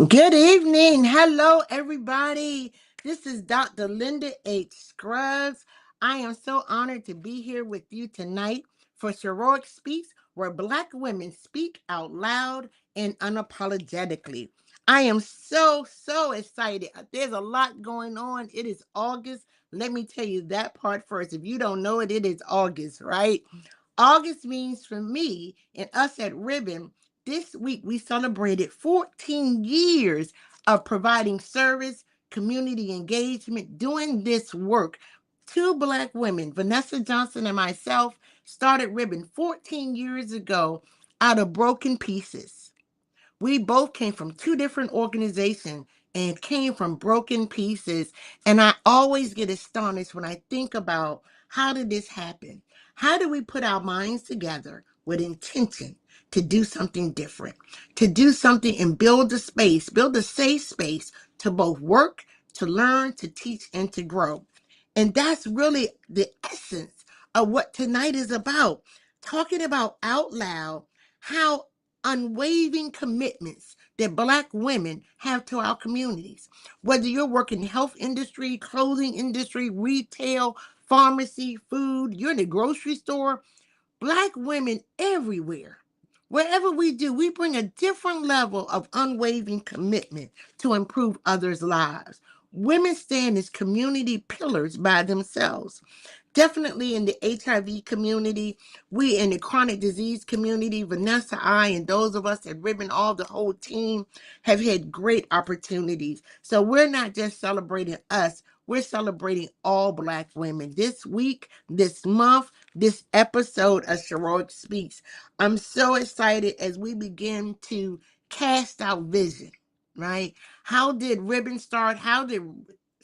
Good evening. Hello, everybody. This is Dr. Linda H. Scruggs. I am so honored to be here with you tonight for Sheroic Speaks, where Black women speak out loud and unapologetically. I am so excited. There's a lot going on. It is August. Let me tell you that part first. If you don't know it, it is August, right? August means for me and us at Ribbon, this week we celebrated 14 years of providing service, community engagement, doing this work. Two Black women, Vanessa Johnson and myself, started Ribbon 14 years ago out of broken pieces. We both came from two different organizations and came from broken pieces. And I always get astonished when I think about how did this happen? How do we put our minds together with intention to do something different, to do something and build a space, build a safe space to both work, to learn, to teach, and to grow? And that's really the essence of what tonight is about. Talking about out loud how unwavering commitments that Black women have to our communities. Whether you're working health industry, clothing industry, retail, pharmacy, food, you're in the grocery store, Black women everywhere. Wherever we do, we bring a different level of unwavering commitment to improve others' lives. Women stand as community pillars by themselves. Definitely in the HIV community, we in the chronic disease community, Vanessa, I, and those of us at Ribbon, all the whole team have had great opportunities. So we're not just celebrating us, we're celebrating all Black women. This week, this month, this episode of Sheroic Speaks, I'm so excited as we begin to cast out vision, right? How did Ribbon start? How did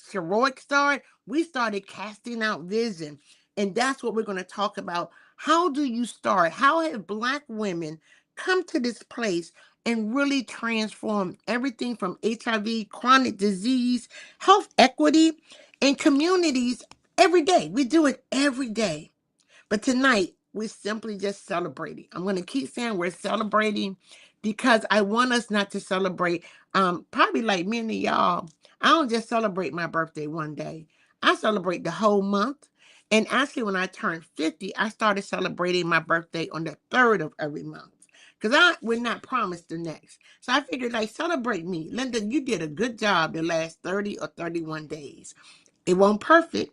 Sheroic start? We started casting out vision. And that's what we're going to talk about. How do you start? How have Black women come to this place and really transform everything from HIV, chronic disease, health equity, and communities every day? We do it every day. But tonight, we're simply just celebrating. I'm going to keep saying we're celebrating because I want us not to celebrate. Probably like many of y'all, I don't just celebrate my birthday one day. I celebrate the whole month. And actually, when I turned 50, I started celebrating my birthday on the 3rd of every month. Because we're not promised the next. So I figured, like, celebrate me. Linda, you did a good job the last 30 or 31 days. It wasn't perfect.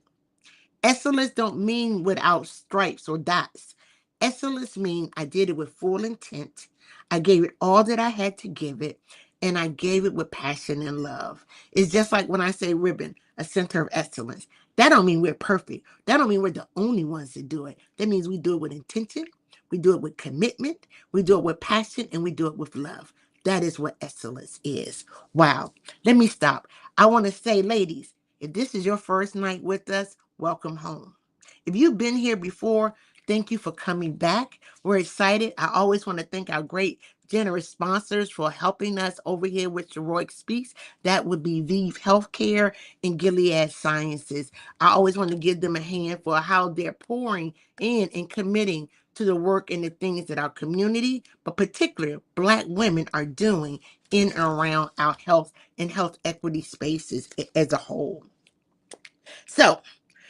Excellence don't mean without stripes or dots. Excellence means I did it with full intent. I gave it all that I had to give it, and I gave it with passion and love. It's just like when I say ribbon, a center of excellence. That don't mean we're perfect. That don't mean we're the only ones that do it. That means we do it with intention, we do it with commitment, we do it with passion, and we do it with love. That is what excellence is. Wow. Let me stop. I want to say, ladies, if this is your first night with us, welcome home. If you've been here before, thank you for coming back. We're excited. I always want to thank our great, generous sponsors for helping us over here with Sheroic Speaks. That would be Vive Healthcare and Gilead Sciences. I always want to give them a hand for how they're pouring in and committing to the work and the things that our community, but particularly Black women, are doing in and around our health and health equity spaces as a whole. So,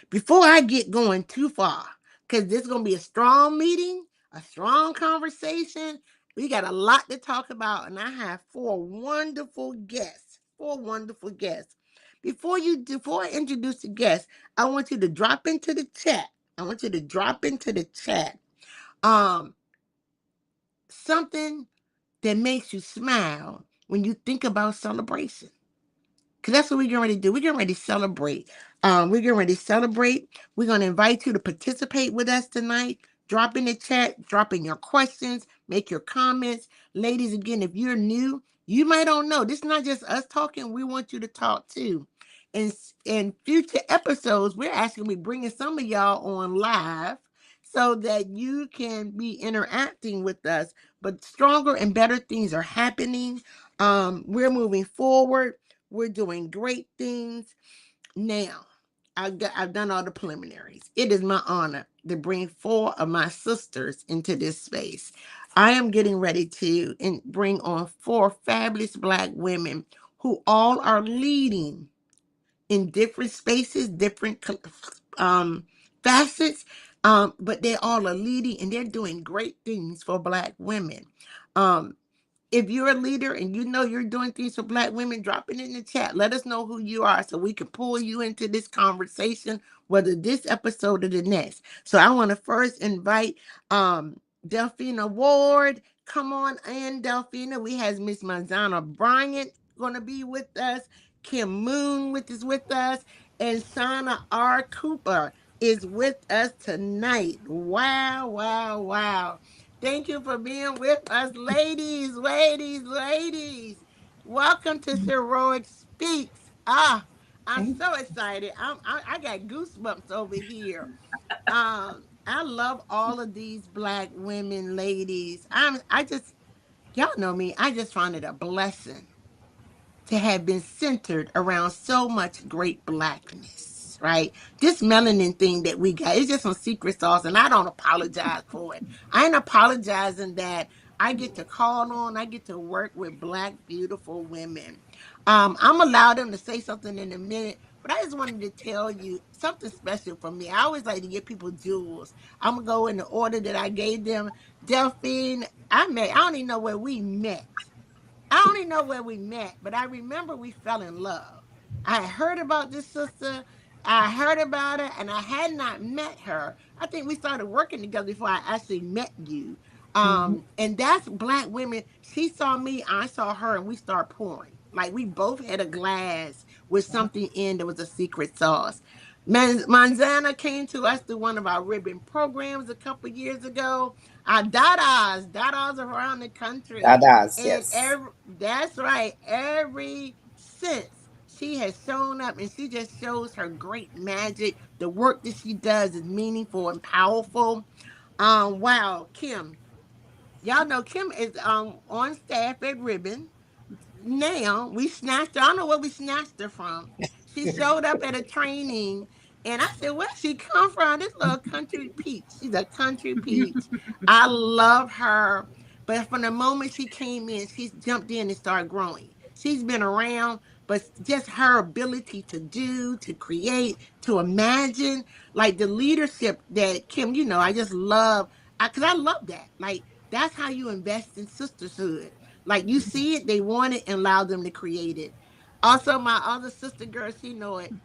before I get going too far, because this is going to be a strong meeting, a strong conversation, we got a lot to talk about, and I have four wonderful guests. Four wonderful guests. Before I introduce the guests, I want you to drop into the chat. I want you to drop into the chat um something that makes you smile when you think about celebration. Because that's what we're getting ready to do. We're getting ready to celebrate. We're getting ready to celebrate. We're going to invite you to participate with us tonight. Drop in the chat, drop in your questions, make your comments. Ladies, again, if you're new, you might don't know. This is not just us talking. We want you to talk too. In future episodes, we're actually going to be bringing some of y'all on live so that you can be interacting with us. But stronger and better things are happening. We're moving forward. We're doing great things. Now, I've done all the preliminaries. It is my honor to bring four of my sisters into this space. I am getting ready to bring on four fabulous Black women who all are leading in different spaces, different facets, but they all are leading and they're doing great things for Black women. Um, if you're a leader and you know you're doing things for Black women, drop it in the chat. Let us know who you are so we can pull you into this conversation, whether this episode or the next. So I want to first invite Delphina Ward. Come on in, Delphina. We have Miss Manzana Bryant going to be with us. Kim Moon is with us. And Shauna R. Cooper is with us tonight. Wow, wow, wow. Thank you for being with us, ladies, ladies, ladies. Welcome to Sheroic Speaks. I'm so excited. I got goosebumps over here. I love all of these Black women, ladies. I just y'all know me. I just find it a blessing to have been centered around so much great Blackness, right? This melanin thing that we got, it's just some secret sauce, and I don't apologize for it. I ain't apologizing that I get to call on, I get to work with Black, beautiful women. I'm allowed them to say something in a minute, but I just wanted to tell you something special for me. I always like to give people jewels. I'm gonna go in the order that I gave them. Delphine, I don't even know where we met. I don't even know where we met, but I remember we fell in love. I heard about this sister. I heard about her, and I had not met her. I think we started working together before I actually met you. Mhm. And that's Black women. She saw me, I saw her, and we started pouring. Like we both had a glass with something in that was a secret sauce. Manzana came to us through one of our ribbon programs a couple years ago. Our dadas around the country. Dadas, And yes. that's right. Every since she has shown up and she just shows her great magic. The work that she does is meaningful and powerful. Wow, Kim. Y'all know Kim is on staff at Ribbon. Now we snatched her. I don't know where we snatched her from. She showed up at a training, and I said, "Where she come from?" This little country peach. She's a country peach. I love her, but from the moment she came in, she's jumped in and started growing. She's been around, but just her ability to do, to create, to imagine, like the leadership that Kim. I just love. Because I love that. Like that's how you invest in sisterhood. Like you see it, they want it, and allow them to create it. Also, my other sister girl, she know it.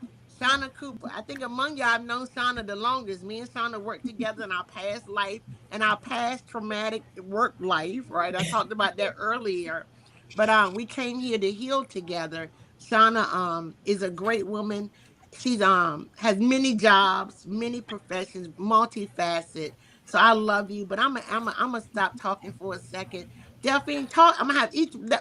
Shauna Cooper. I think among y'all, I've known Shauna the longest. Me and Shauna worked together in our past life and our past traumatic work life, right? I talked about that earlier. But we came here to heal together. Shauna is a great woman. She's has many jobs, many professions, multifaceted. So I love you, but I'm gonna stop talking for a second. Delphine, talk. I'm gonna have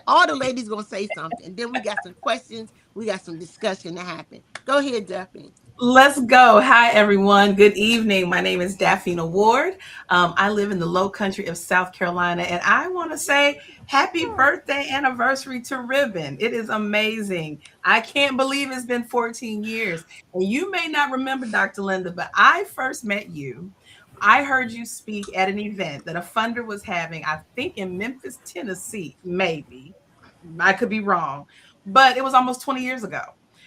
all the ladies gonna say something. Then we got some questions. We got some discussion to happen. Go ahead, Delphine. Let's go. Hi, everyone. Good evening. My name is Daphne Ward. I live in the low country of South Carolina, and I want to say happy birthday anniversary to Ribbon. It is amazing. I can't believe it's been 14 years. And you may not remember, Dr. Linda, but I first met you. I heard you speak at an event that a funder was having, I think in Memphis, Tennessee, maybe. I could be wrong, but it was almost 20 years ago.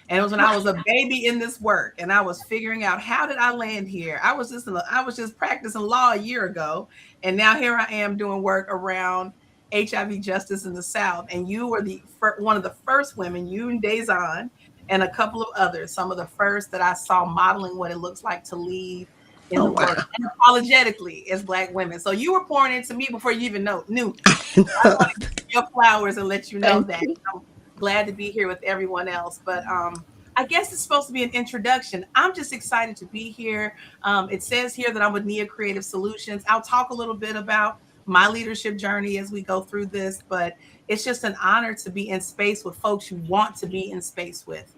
And it was when I Right. was a baby in this work and I was figuring out how did I land here? I was just practicing law a year ago. And now here I am doing work around HIV justice in the South. And you were one of the first women, you and Dazon and a couple of others, some of the first that I saw modeling what it looks like to lead in Oh the work wow. unapologetically as Black women. So you were pouring into me before you even knew me. I want to give you your flowers and let you know Thank that you. I'm glad to be here with everyone else. But I guess it's supposed to be an introduction. I'm just excited to be here. It says here that I'm with Nia Creative Solutions. I'll talk a little bit about my leadership journey as we go through this, but it's just an honor to be in space with folks you want to be in space with.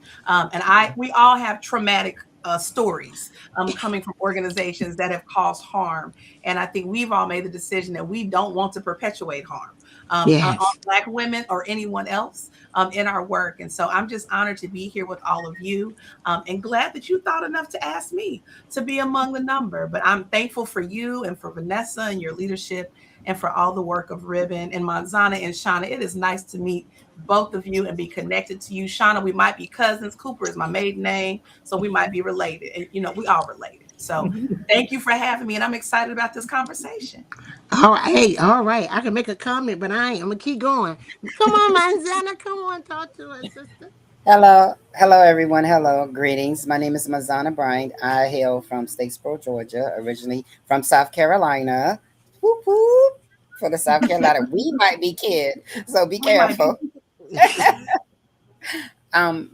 We all have traumatic stories coming from organizations that have caused harm. And I think we've all made the decision that we don't want to perpetuate harm. on Yes. Black women or anyone else in our work. And so I'm just honored to be here with all of you, and glad that you thought enough to ask me to be among the number. But I'm thankful for you and for Vanessa and your leadership and for all the work of Ribbon and Manzana and Shauna. It is nice to meet both of you and be connected to you. Shauna, we might be cousins. Cooper is my maiden name, so we might be related. And, we all related. So thank you for having me. And I'm excited about this conversation. All right. Hey, all right. I can make a comment, but I ain't. I'm gonna keep going. Come on, Manzana. Come on, talk to us, sister. Hello everyone. Hello, greetings. My name is Mazana Bryant. I hail from Statesboro, Georgia, originally from South Carolina. Whoop whoop. For the South Carolina, we might be kid, so be We might be. careful.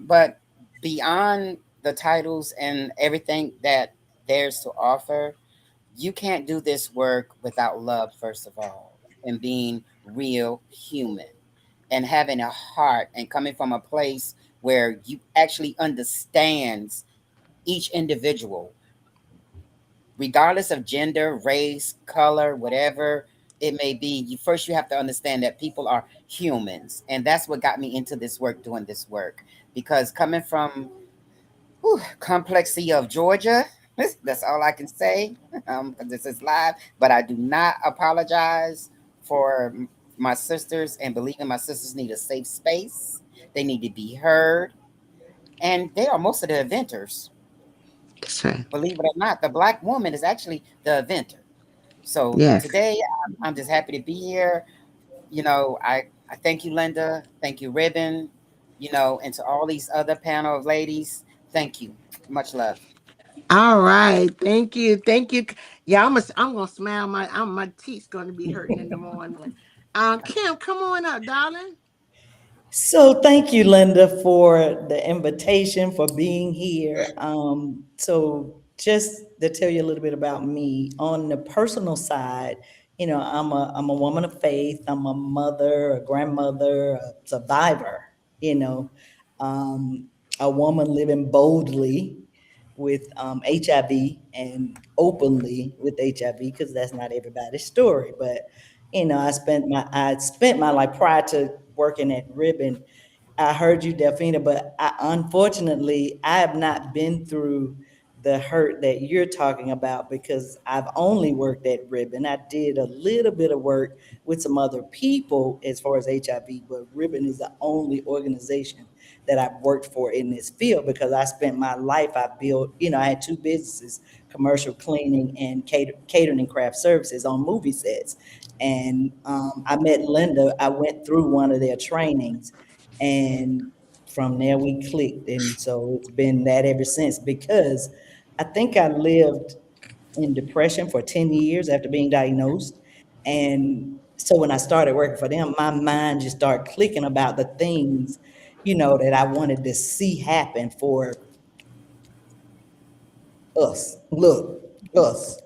But beyond the titles and everything that there's to offer, you can't do this work without love, first of all, and being real human and having a heart and coming from a place where you actually understands each individual, regardless of gender, race, color, whatever it may be. You have to understand that people are humans, and that's what got me into this work, doing this work, because coming from complexity of Georgia. That's all I can say. 'Cause this is live, but I do not apologize for my sisters and believing my sisters need a safe space. They need to be heard, and they are most of the inventors. That's right. Believe it or not, the Black woman is actually the inventor. So Yes. today, I'm just happy to be here. I thank you, Linda. Thank you, Ribbon. And to all these other panel of ladies, thank you. Much love. All right. Thank you. Thank you. Yeah, I'm gonna smile. My teeth's gonna be hurting in the morning. Kim, come on up, darling. So thank you, Linda, for the invitation, for being here. So just to tell you a little bit about me, on the personal side, I'm a woman of faith. I'm a mother, a grandmother, a survivor. You know, um, a woman living boldly with HIV and openly with HIV, because that's not everybody's story. But I spent my life prior to working at Ribbon. I heard you, Delphina, but unfortunately, I have not been through the hurt that you're talking about, because I've only worked at Ribbon. I did a little bit of work with some other people as far as HIV, but Ribbon is the only organization that I've worked for in this field, because I spent my life, I built, I had two businesses, commercial cleaning and catering and craft services on movie sets. And I met Linda. I went through one of their trainings, and from there we clicked. And so it's been that ever since, because I think I lived in depression for 10 years after being diagnosed. And so when I started working for them, my mind just started clicking about the things, that I wanted to see happen for us. Look, us,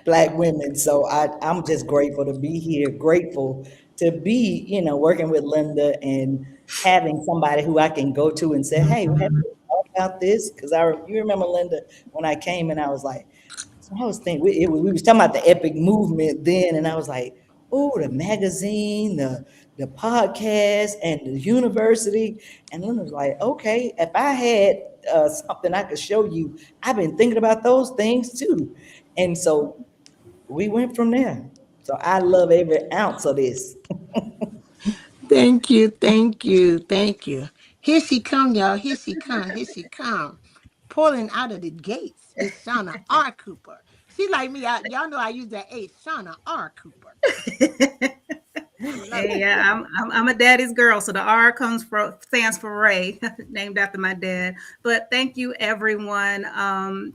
Black women. So I'm just grateful to be here, grateful to be, working with Linda and having somebody who I can go to and say, hey, have you thought about this? Because you remember, Linda, when I came and I was like, so I was thinking, we was talking about the epic movement then, and I was like, oh, the magazine, the podcast, and the university. And Linda was like, okay, if I had something I could show you, I've been thinking about those things too. And so we went from there. So I love every ounce of this. Thank you. Thank you. Thank you. Here she come, y'all. Here she come. Here she come. Pulling out of the gates is Shauna R. Cooper. She like me. Y'all know I use that H. Shauna R. Cooper. I love Hey, it. yeah, I'm a daddy's girl, so the R stands for Ray, named after my dad. But thank you, everyone.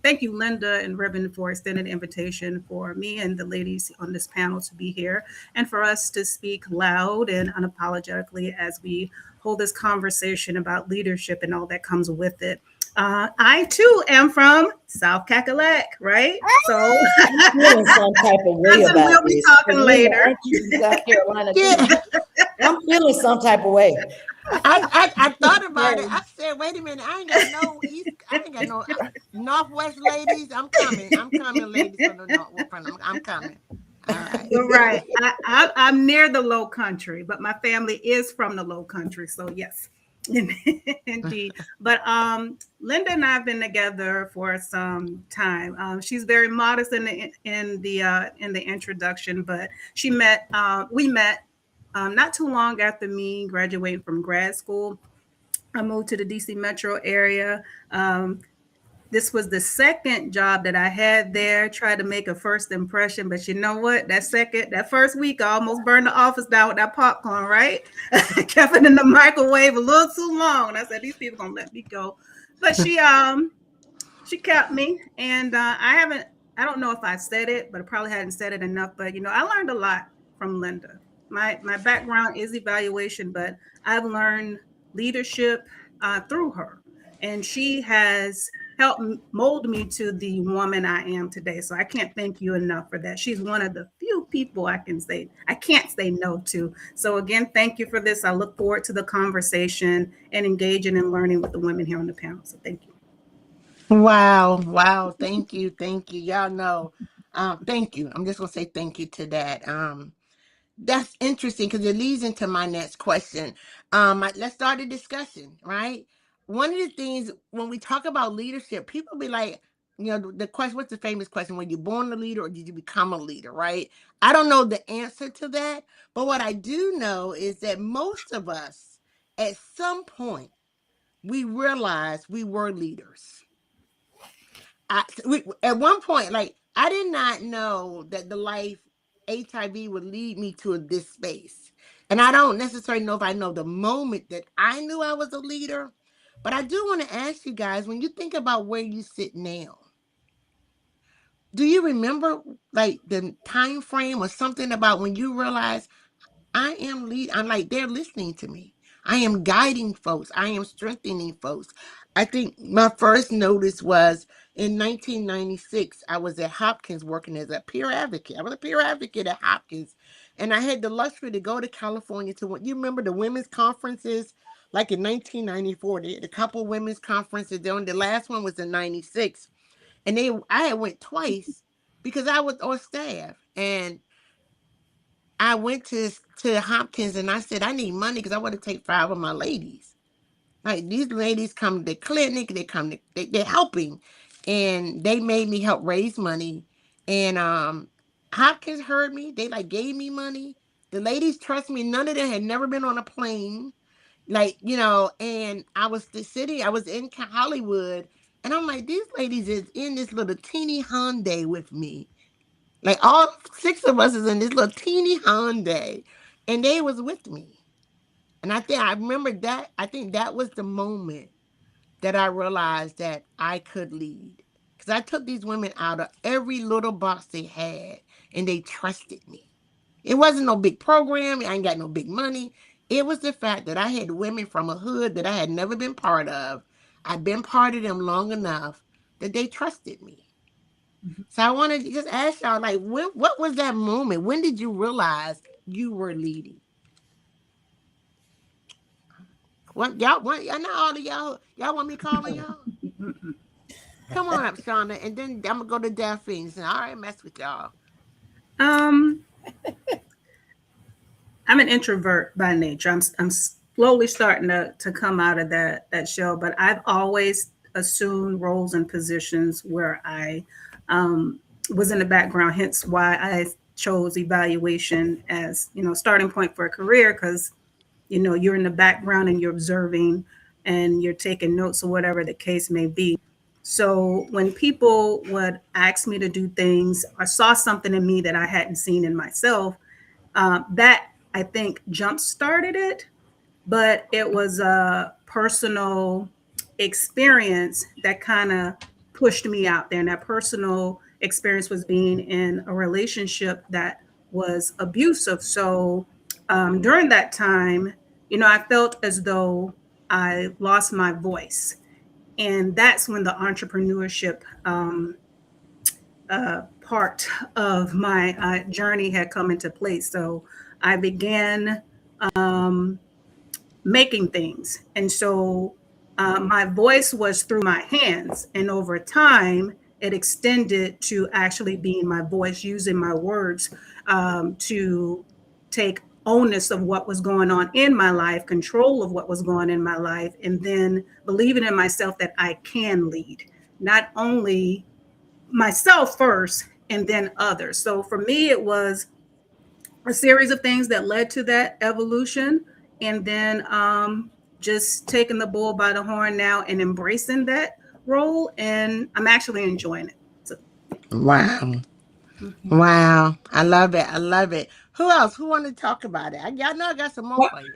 Thank you, Linda and Ribbon, for extending the invitation for me and the ladies on this panel to be here, and for us to speak loud and unapologetically as we hold this conversation about leadership and all that comes with it. I too am from South Cackalack, right? So, I'm feeling some type of way cousin, about we'll be this. talking Because Linda, later. aren't you from South Carolina too? Yeah. I'm feeling some type of way. I thought about it. I said, wait a minute. I ain't got no east. I ain't got no Northwest ladies. I'm coming. I'm coming, ladies from the North. I'm coming. All right. You're right. I'm near the low country, but my family is from the low country. So yes, indeed. But Linda and I have been together for some time. She's very modest in the introduction, but we met not too long after me graduating from grad school. I moved to the DC metro area. This was the second job that I had there. Tried to make a first impression, but you know what? That first week, I almost burned the office down with that popcorn. Right? Kept it in the microwave a little too long, and I said, "These people gonna let me go." But she kept me, and I don't know if I said it, but I probably hadn't said it enough. But I learned a lot from Linda. My background is evaluation, but I've learned leadership through her, and she has helped mold me to the woman I am today. So I can't thank you enough for that. She's one of the few people I can't say no to. So again, thank you for this. I look forward to the conversation and engaging and learning with the women here on the panel. So thank you. Wow, wow. Thank you. Thank you. Y'all know. Thank you. I'm just gonna say thank you to that. That's interesting because it leads into my next question. Let's start a discussion, right? One of the things when we talk about leadership, people be like, the question, what's the famous question? Were you born a leader or did you become a leader, right? I don't know the answer to that, but what I do know is that most of us, at some point, we realized we were leaders. At one point, like I did not know that the life HIV would lead me to this space. And I don't necessarily know if I know the moment that I knew I was a leader, but I do want to ask you guys, when you think about where you sit now, do you remember like the time frame or something about when you realized I'm like, they're listening to me. I am guiding folks. I am strengthening folks. I think my first notice was in 1996. I was at Hopkins working as a peer advocate. I was a peer advocate at Hopkins. And I had the luxury to go to California to what you remember the women's conferences? Like in 1994, they had a couple women's conferences. The last one was in 96. And I had went twice because I was on staff. And I went to Hopkins and I said, I need money because I want to take 5 of my ladies. Like these ladies come to the clinic, they're helping. And they made me help raise money. And Hopkins heard me. They like gave me money. The ladies trust me. None of them had never been on a plane. Like, and I was I was in Hollywood. And I'm like, these ladies is in this little teeny Hyundai with me. Like all 6 of us is in this little teeny Hyundai, and they was with me. And I remember that. I think that was the moment that I realized that I could lead. Because I took these women out of every little box they had, and they trusted me. It wasn't no big program. I ain't got no big money. It was the fact that I had women from a hood that I had never been part of. I'd been part of them long enough that they trusted me. So I wanted to just ask y'all, like, what was that moment? When did you realize you were leading? What y'all want? I know all of y'all want me to call on y'all. Come on up, Shauna, and then I'm gonna go to Delphine. So, all right, mess with y'all. Um, I'm an introvert by nature. I'm slowly starting to come out of that shell, but I've always assumed roles and positions where I was in the background. Hence why I chose evaluation as starting point for a career, because you're in the background and you're observing and you're taking notes or whatever the case may be. So when people would ask me to do things or saw something in me that I hadn't seen in myself, that I think jump started it, but it was a personal experience that kind of pushed me out there. And that personal experience was being in a relationship that was abusive. So during that time, I felt as though I lost my voice. And that's when the entrepreneurship part of my journey had come into place. So I began making things. And so my voice was through my hands. And over time, it extended to actually being my voice, using my words to take onus of what was going on in my life, control of what was going on in my life, and then believing in myself that I can lead, not only myself first and then others. So for me, it was a series of things that led to that evolution, and then just taking the bull by the horn now and embracing that role, and I'm actually enjoying it. So yeah. Wow. Mhm. Wow. I love it. I love it. Who else? Who want to talk about it? I know I got some more for you.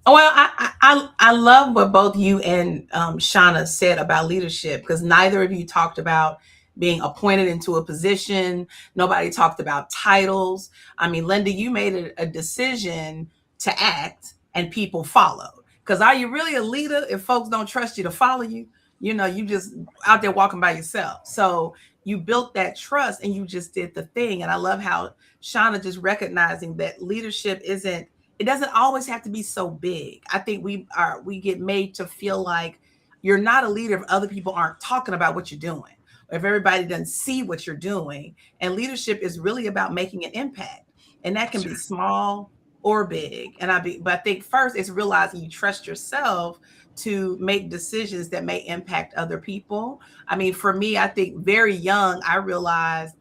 Well, I love what both you and Shauna said about leadership, because neither of you talked about being appointed into a position. Nobody talked about titles. I mean, Linda, you made a decision to act, and people followed. Because are you really a leader if folks don't trust you to follow you? You know, you just out there walking by yourself. So you built that trust and you just did the thing. And I love how Shauna just recognizing that leadership isn't, it doesn't always have to be so big. I think we get made to feel like you're not a leader if other people aren't talking about what you're doing, or if everybody doesn't see what you're doing. And leadership is really about making an impact. And that can be small or big. But I think first it's realizing you trust yourself to make decisions that may impact other people. I mean, for me, I think very young, I realized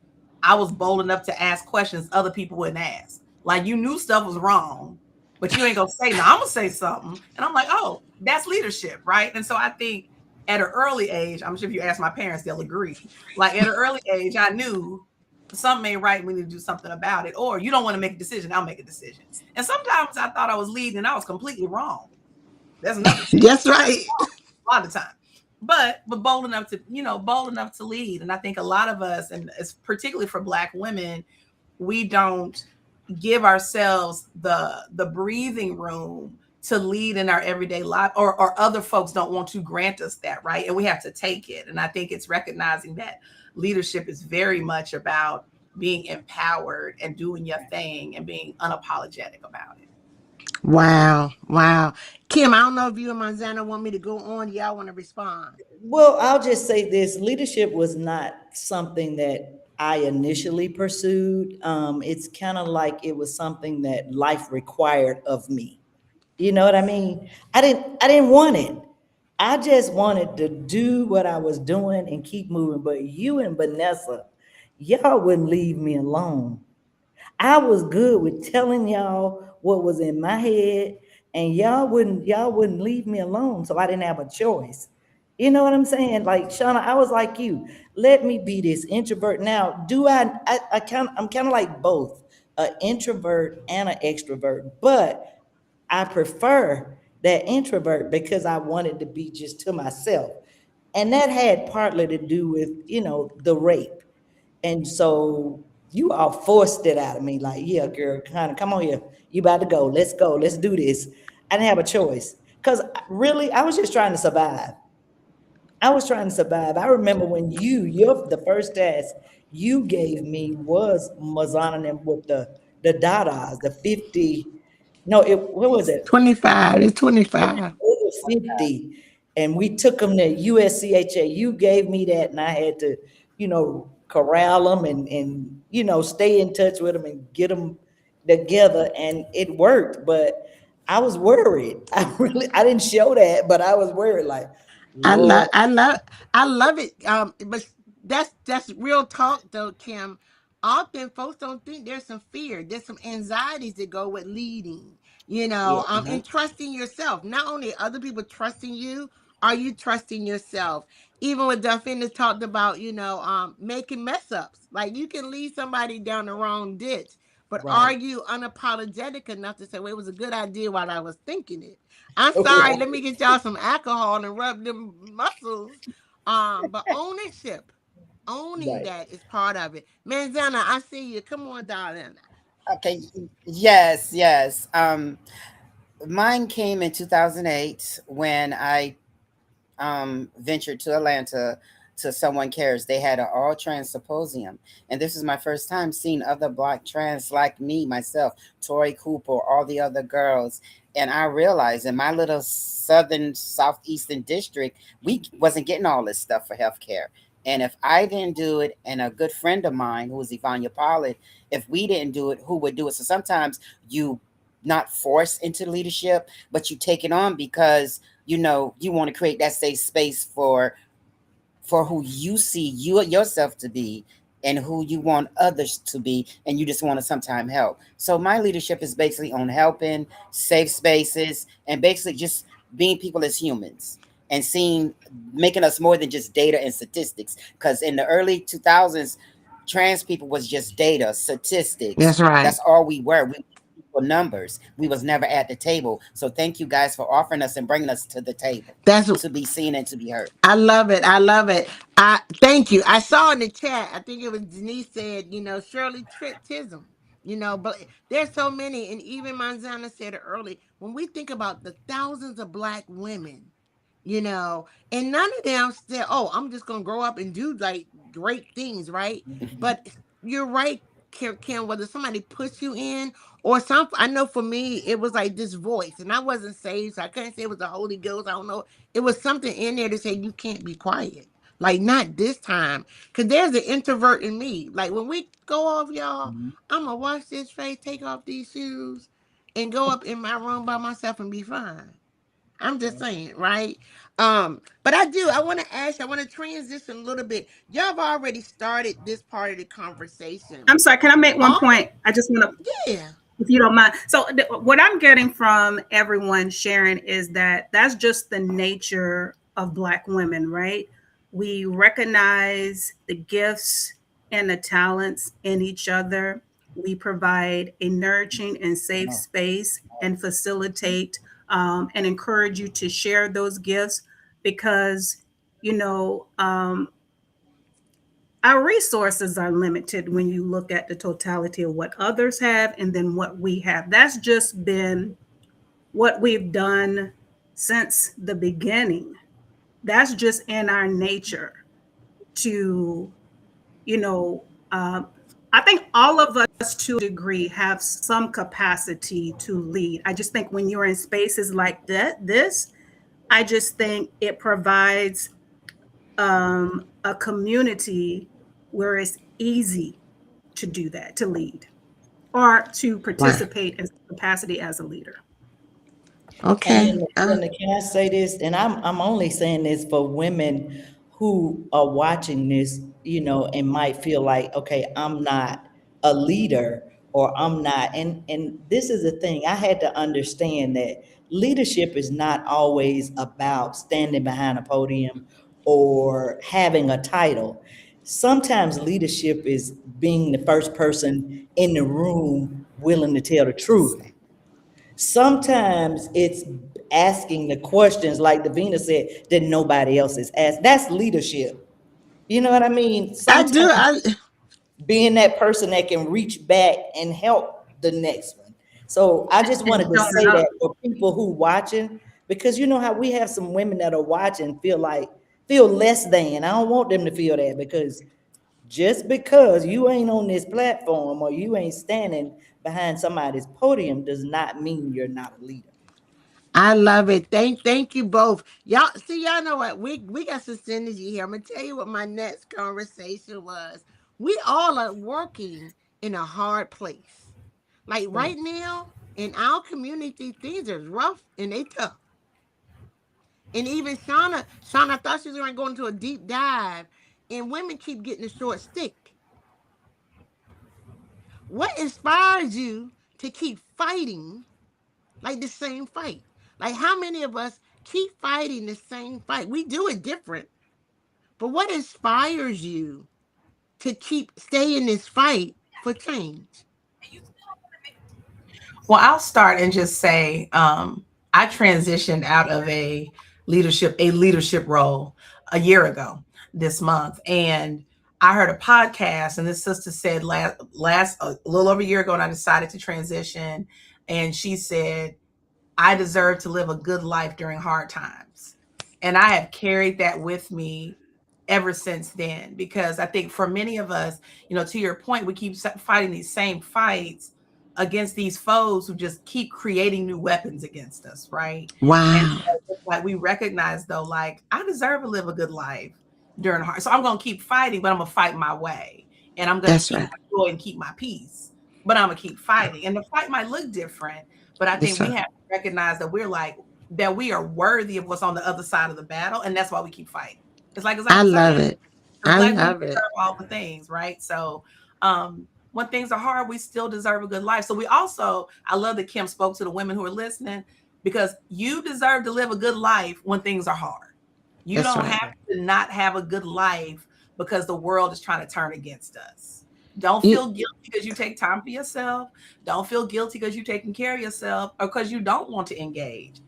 I was bold enough to ask questions other people wouldn't ask. Like, you knew stuff was wrong, but you ain't gonna say no. I'm gonna say something, and I'm like, oh, that's leadership, right? And so I think at an early age, I'm sure if you ask my parents, they'll agree. Like at an early age, I knew something ain't right. We need to do something about it. Or you don't want to make a decision, I'll make a decision. And sometimes I thought I was leading, and I was completely wrong. That's another thing. That's right. A lot of time. But bold enough to, bold enough to lead. And I think a lot of us, and it's particularly for Black women, we don't give ourselves the breathing room to lead in our everyday life, or other folks don't want to grant us that, right? And we have to take it. And I think it's recognizing that leadership is very much about being empowered and doing your thing and being unapologetic about it. Wow. Wow. Kim, I don't know if you and Manzana want me to go on. Y'all want to respond? Well, I'll just say this: leadership was not something that I initially pursued. It's kind of like it was something that life required of me. You know what I mean? I didn't want it. I just wanted to do what I was doing and keep moving. But you and Vanessa, y'all wouldn't leave me alone. I was good with telling y'all what was in my head, and y'all wouldn't leave me alone, so I didn't have a choice. You know what I'm saying? Like Shauna, I was like you. Let me be this introvert. Now, I'm kind of like both, an introvert and an extrovert, but I prefer that introvert because I wanted to be just to myself. And that had partly to do with, the rape. And so you all forced it out of me, like, yeah, girl, kind of come on here. You about to go. Let's go. Let's do this. I didn't have a choice. Because really, I was just trying to survive. I was trying to survive. I remember when the first task you gave me was Mazononym with the Dadas, the 50. No, what was it? 25. It's 25. Over 50. And we took them to USCHA. You gave me that, and I had to, corral them and stay in touch with them and get them together. And it worked, but I was worried. I didn't show that, but I was worried, like, I love, Lord. I love, I love it. But that's real talk though, Kim. Often folks don't think there's some fear, there's some anxieties that go with leading. Yeah. And trusting yourself. Not only other people trusting you, are you trusting yourself? Even what Delphine talked about, making mess ups. Like you can lead somebody down the wrong ditch, but are Right. you unapologetic enough to say, "Well, it was a good idea while I was thinking it." I'm sorry. Right. Let me get y'all some alcohol and rub them muscles. But owning Right. that is part of it. Manzana, I see you. Come on, darling. Okay. Yes, yes. Mine came in 2008 when I ventured to Atlanta to Someone Cares. They had an all trans symposium, and this is my first time seeing other Black trans like me, myself, Tori Cooper, all the other girls. And I realized in my little southern southeastern district, we wasn't getting all this stuff for healthcare. And if I didn't do it, and a good friend of mine who was Ivania Pollitt, if we didn't do it, who would do it? So sometimes you not forced into leadership, but you take it on because you want to create that safe space for who you see yourself to be and who you want others to be, and you just want to sometimes help. So my leadership is basically on helping, safe spaces, and basically just being people as humans and seeing, making us more than just data and statistics, because in the early 2000s trans people was just data, statistics. That's right. That's all we were numbers. We was never at the table. So thank you guys for offering us and bringing us to the table That's to be seen and to be heard. I love it. I love it. I thank you. I saw in the chat. I think it was Denise said, Shirley Tism. But there's so many, and even Manzana said it early. When we think about the thousands of black women, and none of them said, "Oh, I'm just gonna grow up and do like great things," right? But you're right, Kim. Whether somebody puts you in or some, I know for me, it was like this voice, and I wasn't saved, so I couldn't say it was the Holy Ghost. I don't know. It was something in there that said you can't be quiet. Like not this time, cause there's an introvert in me. Like when we go off, y'all, Mhm. I'm gonna wash this face, take off these shoes, and go up in my room by myself and be fine. I'm just saying, right? But I want to ask you, I want to transition a little bit. Y'all have already started this part of the conversation. I'm sorry, can I make one All point? I just want to, yeah. if you don't mind. So what I'm getting from everyone sharing is that that's just the nature of Black women, right? We recognize the gifts and the talents in each other. We provide a nurturing and safe No. space and facilitate and encourage you to share those gifts because, you know, um, our resources are limited when you look at the totality of what others have and then what we have. That's just been what we've done since the beginning. That's just in our nature to, you know, um, I think all of us to a degree have some capacity to lead. I just think when you're in spaces like I just think it provides a community where it's easy to do that, to lead or to Wow. participate in capacity as a leader. And Okay. then, can I say this? And I'm only saying this for women who are watching this, and might feel like, okay, I'm not a leader or I'm not. And this is the thing. I had to understand that leadership is not always about standing behind a podium or having a title. Sometimes leadership is being the first person in the room willing to tell the truth. Sometimes it's asking the questions, like Davina said, that nobody else is asked. That's leadership. You know what I mean? I do. Sometimes being that person that can reach back and help the next one. So I just And wanted to showing say up. that for people who watching, because you know how we have some women that are watching feel less than. I don't want them to feel that, because just because you ain't on this platform or you ain't standing behind somebody's podium does not mean you're not a leader. I love it. Thank you both. Y'all see, y'all know what? We got some synergy here. I'm gonna tell you what my next conversation was. We all are working in a hard place. Like right now in our community, things are rough and they tough. And even Shauna thought she was gonna go into a deep dive, and women keep getting the short stick. What inspires you to keep fighting like the same fight? Like how many of us keep fighting the same fight? We do it different, but what inspires you to keep staying this fight for change? Well, I'll start and just say I transitioned out of a leadership role a year ago this month, and I heard a podcast, and this sister said last a little over a year ago, and I decided to transition, and she said I deserve to live a good life during hard times. And I have carried that with me ever since then, because I think for many of us, to your point, we keep fighting these same fights against these foes who just keep creating new weapons against us, right? And Wow. so it's like we recognize though, like I deserve to live a good life during hard. So I'm gonna keep fighting, but I'm gonna fight my way, and I'm gonna That's keep right. my joy and keep my peace. But I'm gonna keep fighting, and the fight might look different. But I think Yes, we sir. have to recognize that we're like that we are worthy of what's on the other side of the battle, and that's why we keep fighting. It's like I I'm love saying, it. because I Black women love it. deserve all the things, right? So when things are hard, we still deserve a good life. So we also, I love that Kim spoke to the women who are listening, because you deserve to live a good life when things are hard. You That's don't right. have to not have a good life because the world is trying to turn against us. Don't You feel guilty because you take time for yourself. Don't feel guilty because you're taking care of yourself or because you don't want to engage.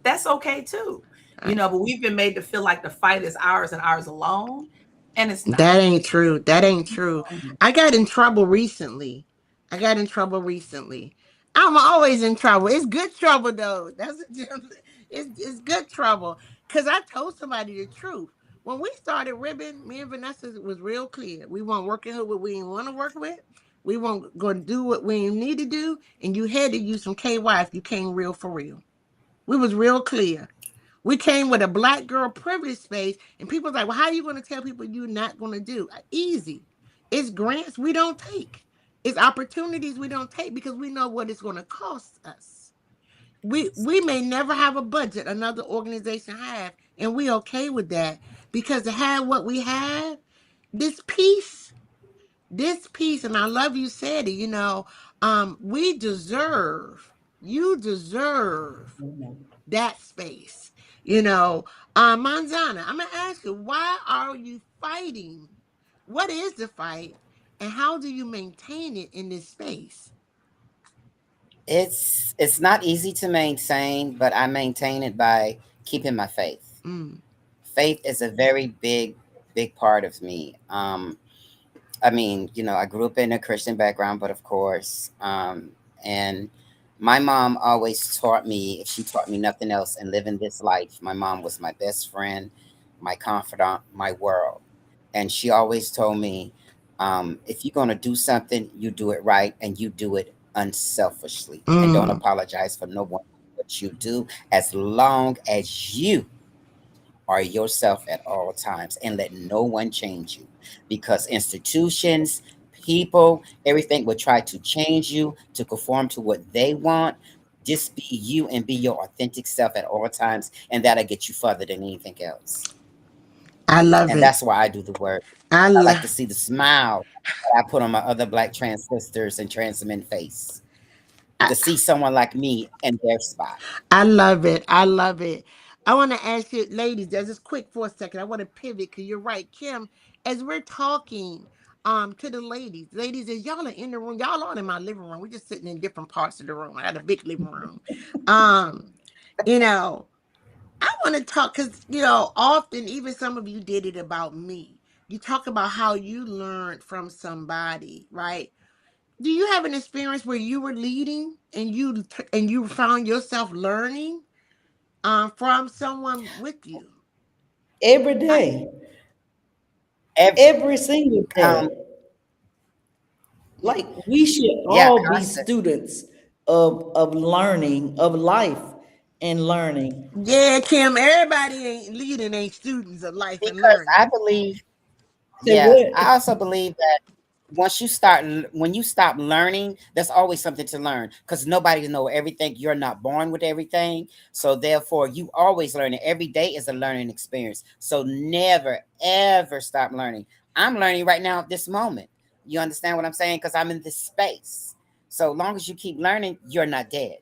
That's okay too. But we've been made to feel like the fight is ours and ours alone, and it's not. That ain't true. That ain't true. I got in trouble recently. I got in trouble recently. I'm always in trouble. It's good trouble though. It's good trouble. Cause I told somebody the truth. When we started ribbon, me and Vanessa was real clear. We weren't working with what we didn't want to work with. We weren't going to do what we need to do. And you had to use some KY if you came real for real. We was real clear. We came with a black girl privilege space, and people's like, well, how are you going to tell people you're not going to do? Easy. It's grants we don't take. It's opportunities we don't take because we know what it's going to cost us. We may never have a budget another organization have, and we okay with that because to have what we have, this peace, and I love you said it, we deserve, you deserve that space. Manzana, I'm gonna ask you, why are you fighting? What is the fight, and how do you maintain it in this space? It's not easy to maintain, but I maintain it by keeping my faith. Mm, Faith is a very big part of me. I mean, I grew up in a Christian background, but of course, and my mom always taught me, if she taught me nothing else in living this life, my mom was my best friend, my confidant, my world. And she always told me, if you're going to do something, you do it right and you do it unselfishly and don't mm. apologize for no one what you do as long as you are yourself at all times and let no one change you, because institutions, people, everything will try to change you to conform to what they want. Just be you and be your authentic self at all times, and that'll get you further than anything else. I love And it. that's why I do the work. I I like to love. see the smile that I put on my other black trans sisters and trans men face, I, to see someone like me in their spot. I love it. I love it. I want to ask you, ladies, just quick for a second. I want to pivot because you're right, Kim. As we're talking, to the ladies, as y'all are in the room, y'all aren't in my living room. We're just sitting in different parts of the room. I got a big living room. Um, you know, I want to talk because often, even some of you did it about me. You talk about how you learned from somebody, right? Do you have an experience where you were leading and you found yourself learning from someone with you? Every I, day, every, every single um, day. Like we should yeah, all be constant. students of learning, of life and learning. Yeah, Kim. Everybody ain't leading, ain't students of life and Because learning. I believe, Say yeah, what? I also believe that when you stop learning, there's always something to learn, because nobody know everything. You're not born with everything, so therefore you always learning. Every day is a learning experience, so never ever stop learning. I'm learning right now at this moment. You understand what I'm saying? Because I'm in this space. So long as you keep learning, you're not dead,